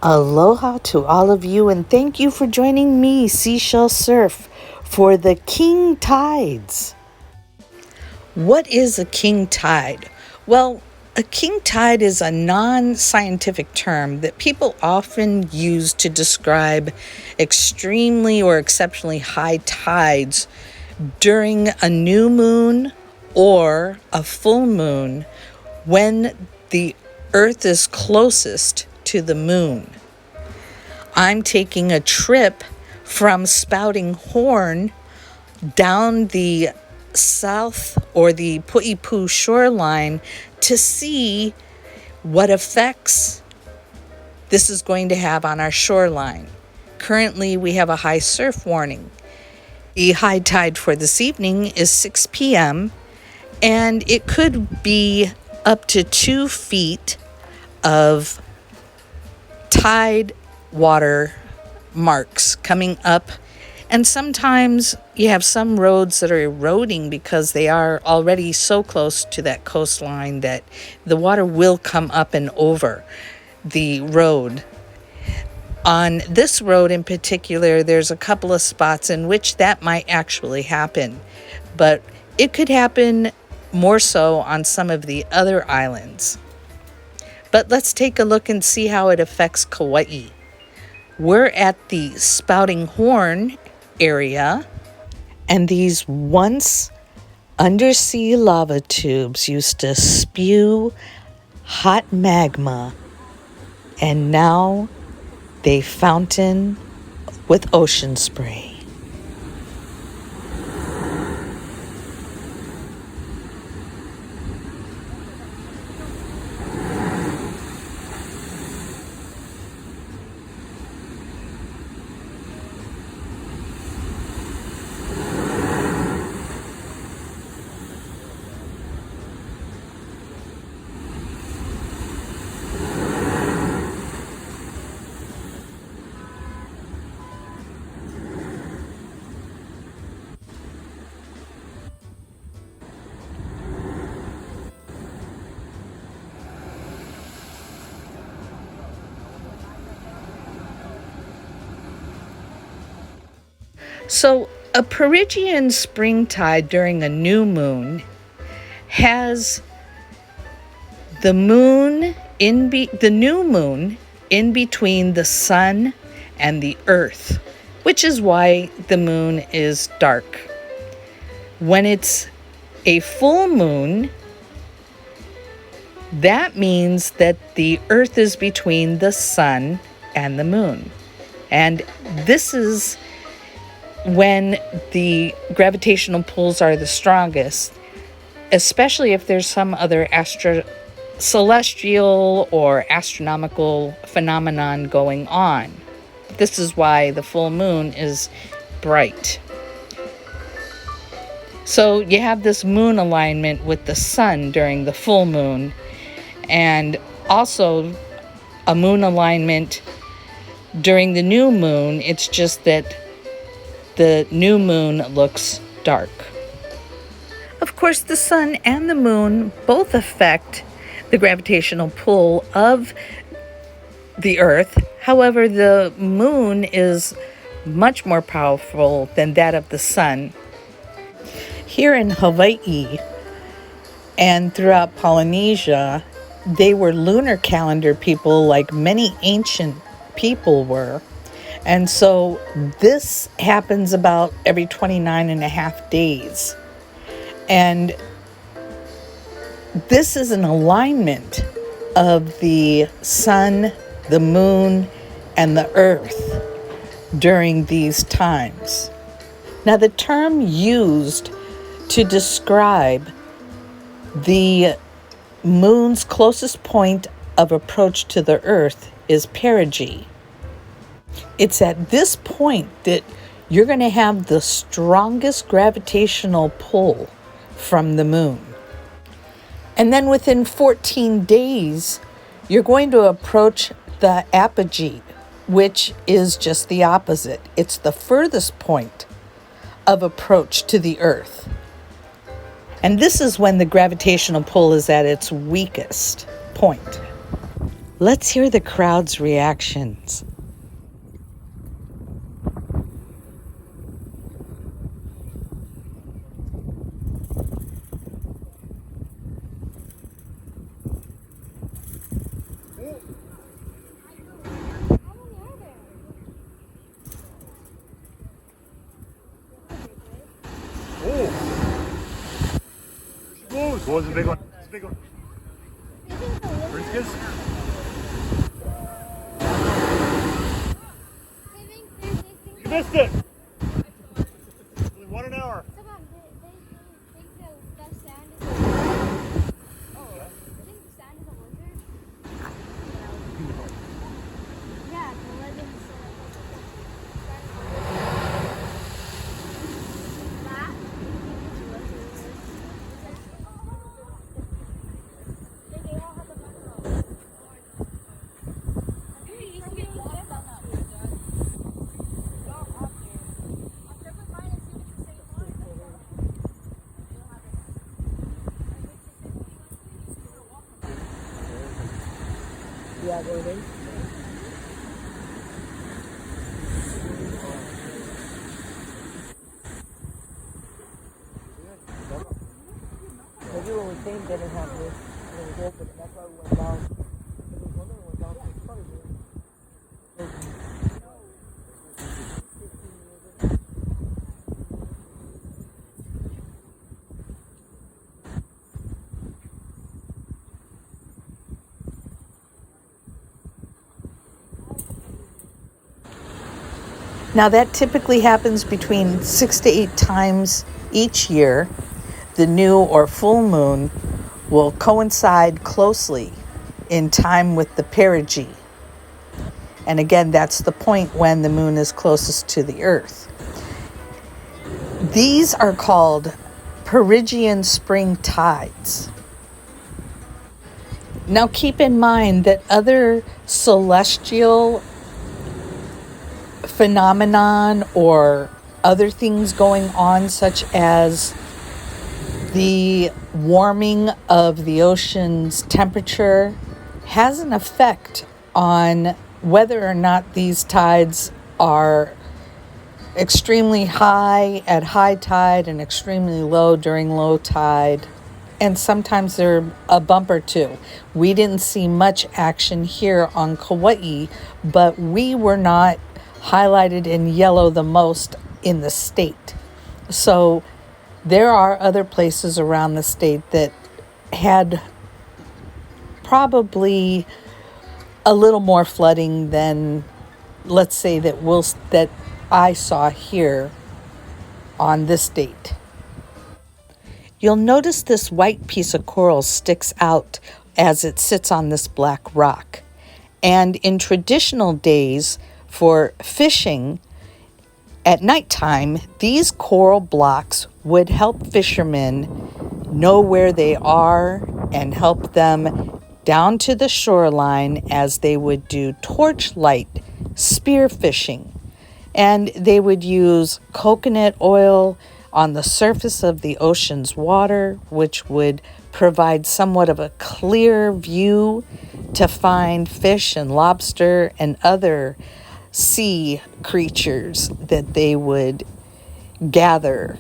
Aloha to all of you, and thank you for joining me, Seashell Surf, for the king tides. What is a king tide? Well, a king tide is a non-scientific term that people often use to describe extremely or exceptionally high tides during a new moon or a full moon when the Earth is closest to the moon. I'm taking a trip from Spouting Horn down the south or the Pu'ipu shoreline to see what effects this is going to have on our shoreline. Currently, we have a high surf warning. The high tide for this evening is 6 p.m. and it could be up to 2 feet of tide water marks coming up, and sometimes you have some roads that are eroding because they are already so close to that coastline that the water will come up and over the road. On this road in particular, there's a couple of spots in which that might actually happen, but it could happen more so on some of the other islands. But let's take a look and see how it affects Kaua'I. We're at the Spouting Horn area, and these once undersea lava tubes used to spew hot magma, and now they fountain with ocean spray. So, a Perigean spring tide during a new moon has the new moon in between the sun and the earth, which is why the moon is dark. When it's a full moon, that means that the earth is between the sun and the moon. And this is when the gravitational pulls are the strongest, especially if there's some other celestial or astronomical phenomenon going on. This is why the full moon is bright. So you have this moon alignment with the sun during the full moon, and also a moon alignment during the new moon. It's just that the new moon looks dark. Of course, the sun and the moon both affect the gravitational pull of the earth. However, the moon is much more powerful than that of the sun. Here in Hawaii and throughout Polynesia, they were lunar calendar people like many ancient people were. And so this happens about every 29 and a half days. And this is an alignment of the sun, the moon, and the earth during these times. Now, the term used to describe the moon's closest point of approach to the earth is perigee. It's at this point that you're going to have the strongest gravitational pull from the moon. And then within 14 days, you're going to approach the apogee, which is just the opposite. It's the furthest point of approach to the Earth. And this is when the gravitational pull is at its weakest point. Let's hear the crowd's reactions. What was the big one? It's a big one. Briscus? You missed it! Only 1 an hour. Yeah, there it is. Maybe when we came, they didn't have this. It was open. That's why we went down. There was one that went down to the front of it. Now that typically happens between 6 to 8 times each year. The new or full moon will coincide closely in time with the perigee. And again, that's the point when the moon is closest to the earth. These are called perigean spring tides. Now keep in mind that other celestial phenomenon or other things going on, such as the warming of the ocean's temperature, has an effect on whether or not these tides are extremely high at high tide and extremely low during low tide. And sometimes they're a bump or two. We didn't see much action here on Kaua'I, but we were not highlighted in yellow the most in the state. So there are other places around the state that had probably a little more flooding than, let's say, that I saw here on this date. You'll notice this white piece of coral sticks out as it sits on this black rock. And in traditional days for fishing at nighttime, these coral blocks would help fishermen know where they are and help them down to the shoreline as they would do torchlight spear fishing. And they would use coconut oil on the surface of the ocean's water, which would provide somewhat of a clear view to find fish and lobster and other sea creatures that they would gather.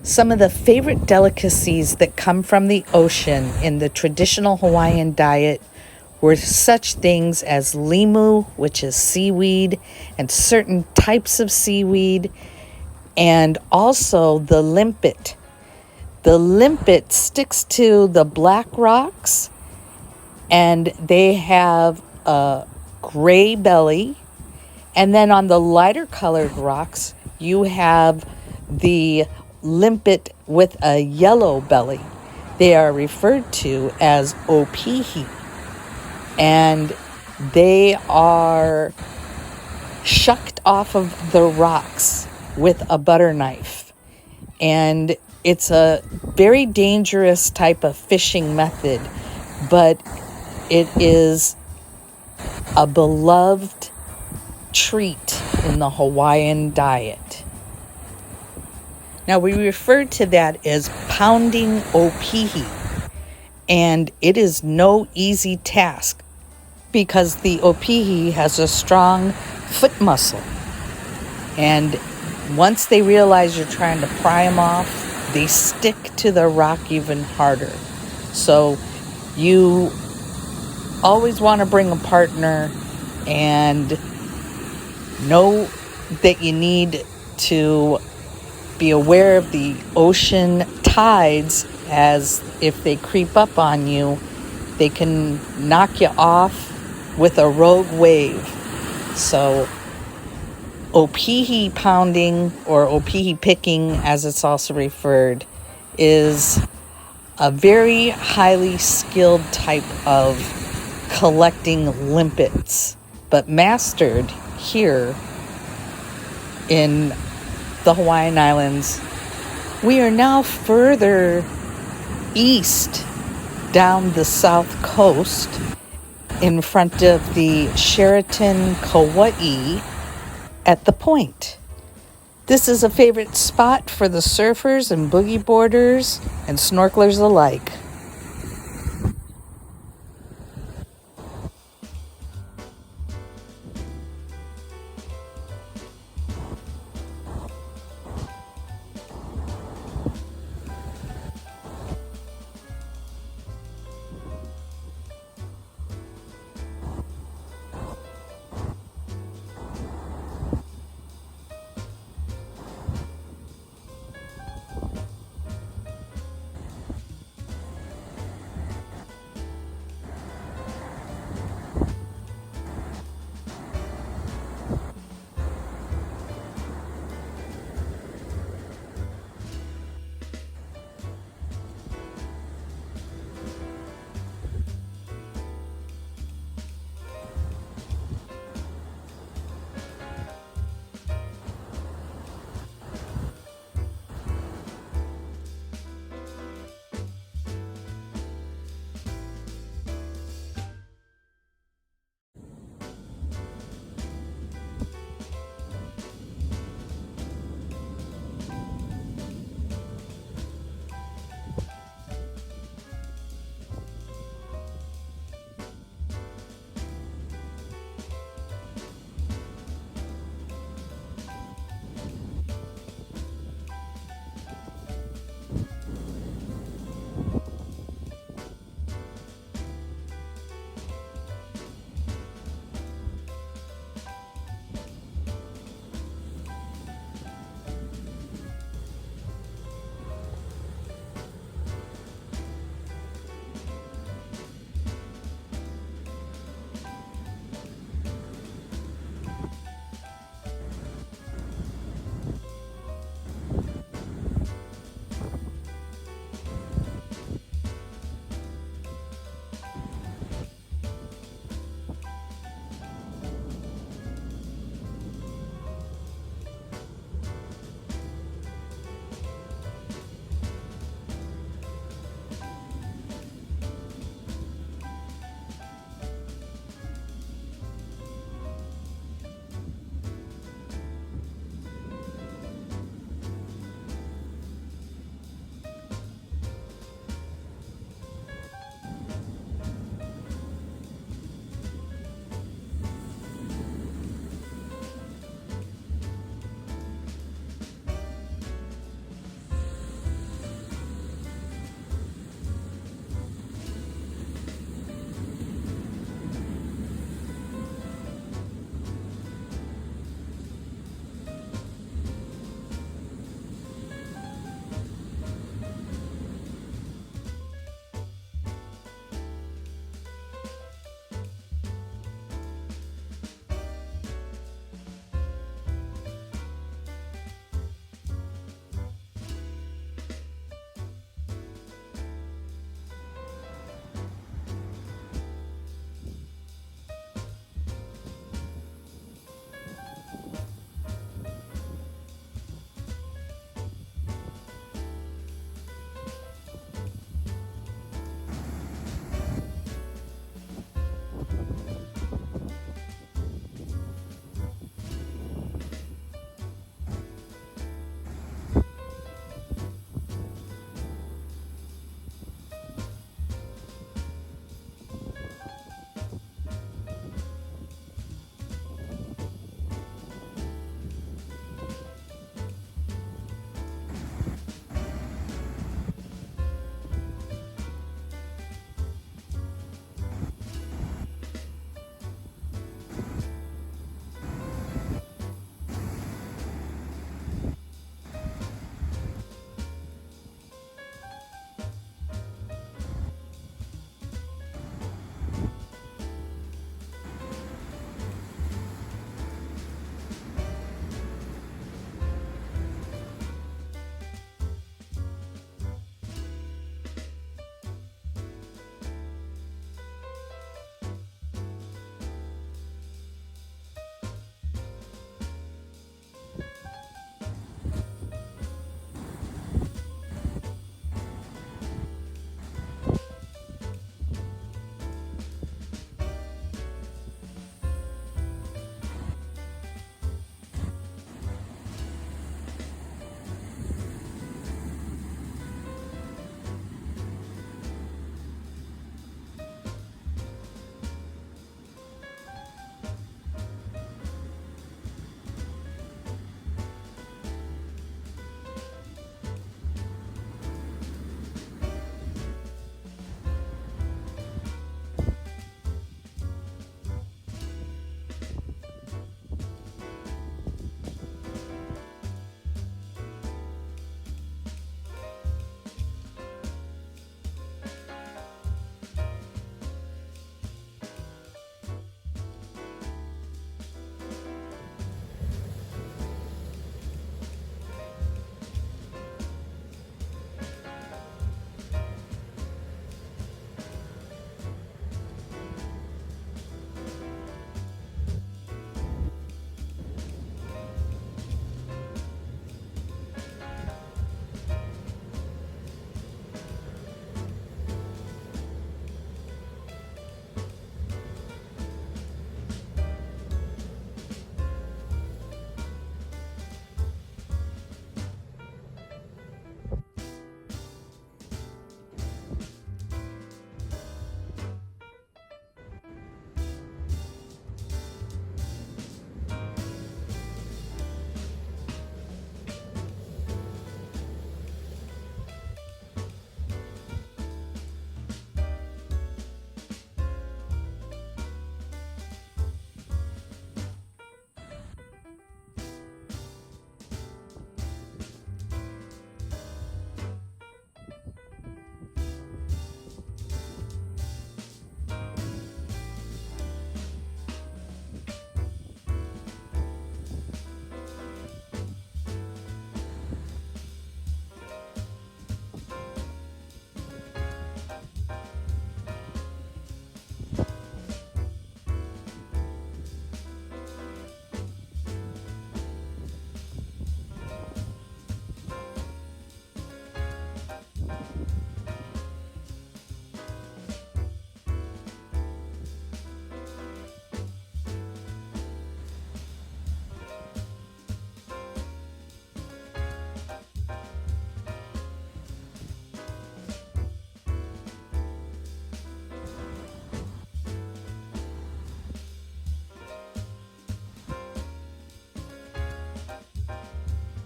Some of the favorite delicacies that come from the ocean in the traditional Hawaiian diet were such things as limu, which is seaweed, and certain types of seaweed, and also the limpet. The limpet sticks to the black rocks, and they have a gray belly. And then on the lighter colored rocks, you have the limpet with a yellow belly. They are referred to as opihi. And they are shucked off of the rocks with a butter knife. And it's a very dangerous type of fishing method, but it is a beloved treat in the Hawaiian diet. Now we refer to that as pounding opihi. And it is no easy task because the opihi has a strong foot muscle. And once they realize you're trying to pry them off, they stick to the rock even harder. So you always want to bring a partner and know that you need to be aware of the ocean tides, as if they creep up on you, they can knock you off with a rogue wave. So opihi pounding, or opihi picking as it's also referred, is a very highly skilled type of collecting limpets, but mastered here in the Hawaiian Islands. We are now further east down the south coast in front of the Sheraton Kaua'I at the point. This is a favorite spot for the surfers and boogie boarders and snorkelers alike.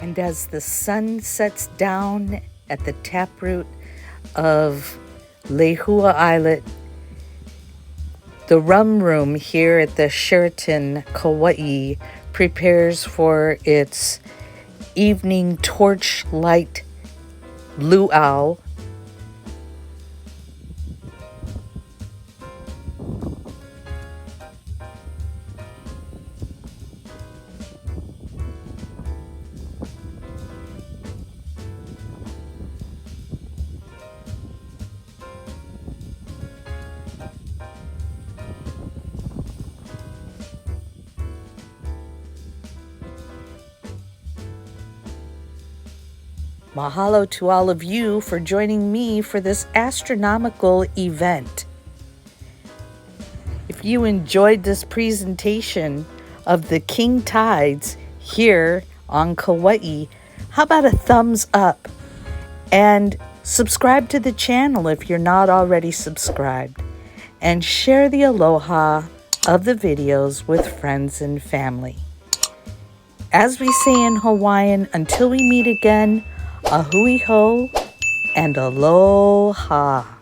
And as the sun sets down at the taproot of Lehua Islet, the rum room here at the Sheraton Kaua'I prepares for its evening torchlight luau. Mahalo to all of you for joining me for this astronomical event. If you enjoyed this presentation of the king tides here on Kaua'I, how about a thumbs up? And subscribe to the channel if you're not already subscribed. And share the aloha of the videos with friends and family. As we say in Hawaiian, until we meet again, ahui ho and aloha.